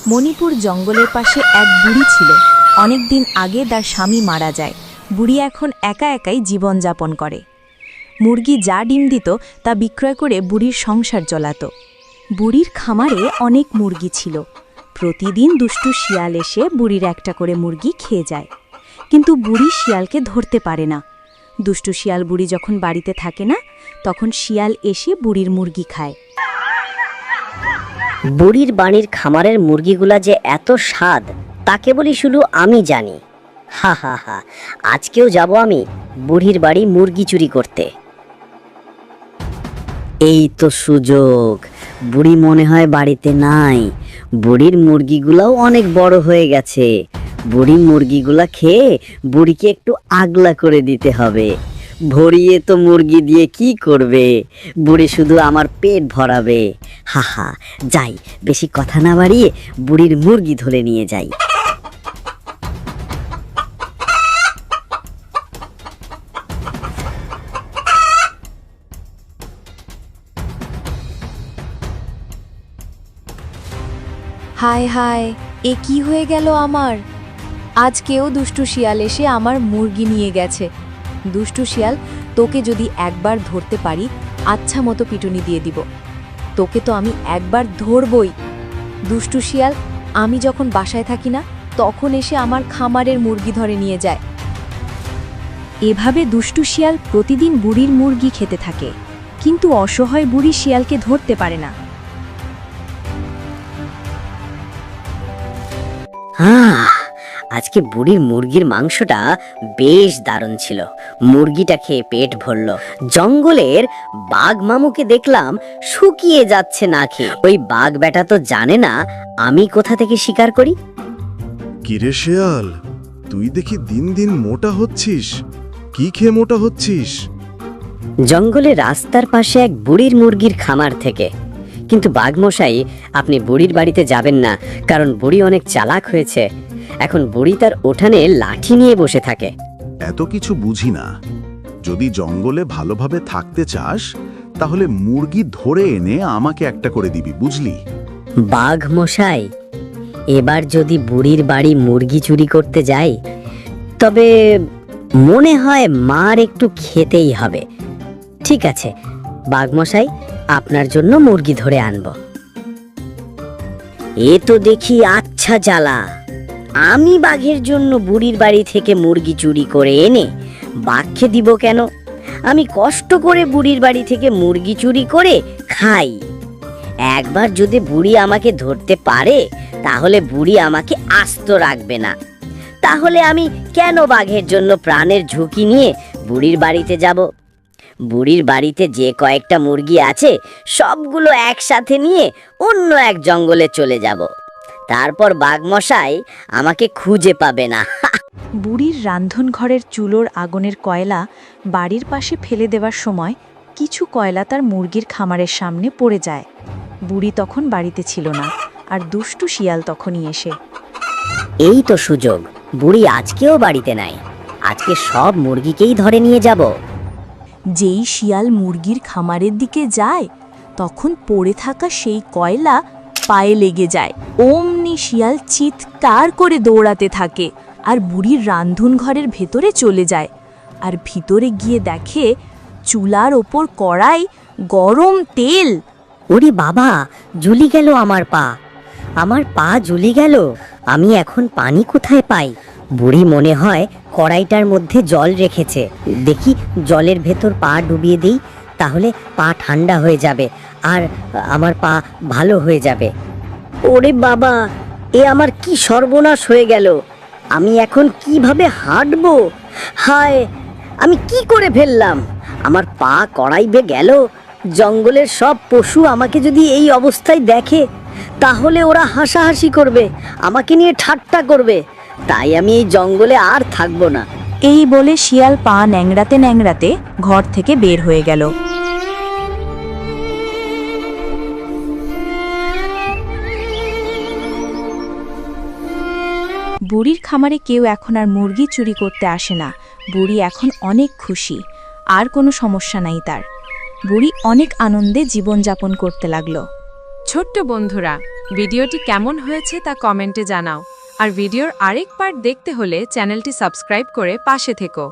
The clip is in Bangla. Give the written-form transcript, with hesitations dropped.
মণিপুর জঙ্গলের পাশে এক বুড়ি ছিল। অনেক দিন আগে তার স্বামী মারা যায়। বুড়ি এখন একা একাই জীবনযাপন করে। মুরগি যা ডিম দিত তা বিক্রয় করে বুড়ির সংসার চলাত। বুড়ির খামারে অনেক মুরগি ছিল। প্রতিদিন দুষ্টু শিয়াল এসে বুড়ির একটা করে মুরগি খেয়ে যায়, কিন্তু বুড়ি শিয়ালকে ধরতে পারে না। দুষ্টু শিয়াল বুড়ি যখন বাড়িতে থাকে না, তখন শিয়াল এসে বুড়ির মুরগি খায়। বুড়ির বাড়ির খামারের মুরগিগুলা যে এত স্বাদ তা কেবলই শুধু আমি জানি। হা হা হা, আজকেও যাব আমি বুড়ির বাড়ি মুরগি চুরি করতে। এই তো সুযোগ, বুড়ি মনে হয় বাড়িতে নাই। বুড়ির মুরগিগুলাও অনেক বড় হয়ে গেছে। বুড়ি মুরগিগুলা খেয়ে বুড়িকে একটু আগলা করে দিতে হবে। ভরিয়ে তো মুরগি দিয়ে কি করবে, বুড়ি শুধু আমার পেট ভরাবে। হা হা, যাই, বেশি কথা না বাড়িয়ে বুড়ির মুরগি ধরে নিয়ে যাই। হায় হায়, এ কি হয়ে গেল আমার? আজকেও দুষ্টু শিয়াল এসে আমার মুরগি নিয়ে গেছে। দুষ্টু শিয়াল, তোকে যদি একবার ধরতে পারি, আচ্ছা মতো পিটুনি দিয়ে দিব। তোকে তো আমি একবার ধরবই। দুষ্টু শিয়াল, আমি যখন বাসায় থাকি না, তখন এসে আমার খামারের মুরগি ধরে নিয়ে যায়। এভাবে দুষ্টু শিয়াল প্রতিদিন বুড়ির মুরগি খেতে থাকে, কিন্তু অসহায় বুড়ি শিয়ালকে ধরতে পারে না। আজকে বুড়ির মুরগির মাংসটা বেশ দারুণ ছিল। মুরগিটা খেয়ে পেট ভরল। জঙ্গলের বাঘ মামুকে দেখলাম শুকিয়ে যাচ্ছে না খেয়ে। ওই বাঘ বেটা তো জানে না আমি কোথা থেকে শিকার করি। কিরে শেয়াল, তুই দেখি দিন দিন মোটা হচ্ছিস। কি খেয়ে মোটা হচ্ছিস? জঙ্গলে রাস্তার পাশে এক বুড়ির মুরগির খামার থেকে। কিন্তু বাঘমশাই, আপনি বুড়ির বাড়িতে যাবেন না, কারণ বুড়ি অনেক চালাক হয়েছে। এখন বুড়ি তার উঠানে লাঠি নিয়ে বসে থাকে। এত কিছু বুঝি না। যদি জঙ্গলে ভালোভাবে থাকতে চাস, তাহলে মুরগি ধরে এনে আমাকে একটা করে দিবি, বুঝলি? বাঘমশাই, এবার যদি বুড়ির বাড়ি মুরগি চুরি করতে যাই, তবে মনে হয় মার একটু খেতেই হবে। ঠিক আছে বাঘমশাই, আপনার জন্য মুরগি ধরে আনব। এ তো দেখি আচ্ছা জ্বালা। আমি বাঘের জন্য বুড়ির বাড়ি থেকে মুরগি চুরি করে এনে বাঘকে দিব কেন? আমি কষ্ট করে বুড়ির বাড়ি থেকে মুরগি চুরি করে খাই। একবার যদি বুড়ি আমাকে ধরতে পারে, তাহলে বুড়ি আমাকে আস্ত রাখবে না। তাহলে আমি কেন বাঘের জন্য প্রাণের ঝুঁকি নিয়ে বুড়ির বাড়িতে যাব? বুড়ির বাড়িতে যে কয়েকটা মুরগি আছে, সবগুলো একসাথে নিয়ে অন্য এক জঙ্গলে চলে যাব। তারপর বাঘমশাই আমাকে খুঁজে পাবে না। বুড়ির রান্ধনঘরের চুলোর আগুনের কয়লা বাড়ির পাশে ফেলে দেওয়ার সময় কিছু কয়লা তার মুরগির খামারের সামনে পড়ে যায়। বুড়ি তখন বাড়িতে ছিল না, আর দুষ্টু শিয়াল তখনই এসে। এই তো সুযোগ, বুড়ি আজকেও বাড়িতে নাই। আজকে সব মুরগিকেই ধরে নিয়ে যাব। যেই শিয়াল মুরগির খামারের দিকে যায়, তখন পড়ে থাকা সেই কয়লা পায়ে লেগে যায়। অমনি শিয়াল চিৎকার করে দৌড়াতে থাকে আর বুড়ির রান্ধনঘরের ভেতরে চলে যায়। আর ভিতরে গিয়ে দেখে চুলার ওপর কড়াই, গরম তেল। ওরে বাবা, জ্বলি গেল আমার পা। আমার পা জ্বলি গেল। আমি এখন পানি কোথায় পাই? বুড়ি মনে হয় কড়াইটার মধ্যে জল রেখেছে। দেখি জলের ভেতর পা ডুবিয়ে দিই, তাহলে পা ঠান্ডা হয়ে যাবে আর আমার পা ভালো হয়ে যাবে। ওরে বাবা, এ আমার কি সর্বনাশ হয়ে গেল! আমি এখন কিভাবে হাঁটবো? হায়, আমি কি করে ফেললাম? আমার পা কড়াইবে গেল। জঙ্গলের সব পশু আমাকে যদি এই অবস্থায় দেখে, তাহলে ওরা হাসাহাসি করবে, আমাকে নিয়ে ঠাট্টা করবে। তাই আমি এই জঙ্গলে আর থাকবো না। এই বলে শিয়াল পা ন্যাংড়াতে ন্যাংড়াতে ঘর থেকে বের হয়ে গেল। বুড়ির খামারে কেউ এখন আর মুরগি চুরি করতে আসে না। বুড়ি এখন অনেক খুশি, আর কোনো সমস্যা নাই তার। বুড়ি অনেক আনন্দে জীবনযাপন করতে লাগলো। ছোট্ট বন্ধুরা, ভিডিওটি কেমন হয়েছে তা কমেন্টে জানাও আর ভিডিওর আরেক পার্ট দেখতে হলে চ্যানেলটি সাবস্ক্রাইব করে পাশে থেকো।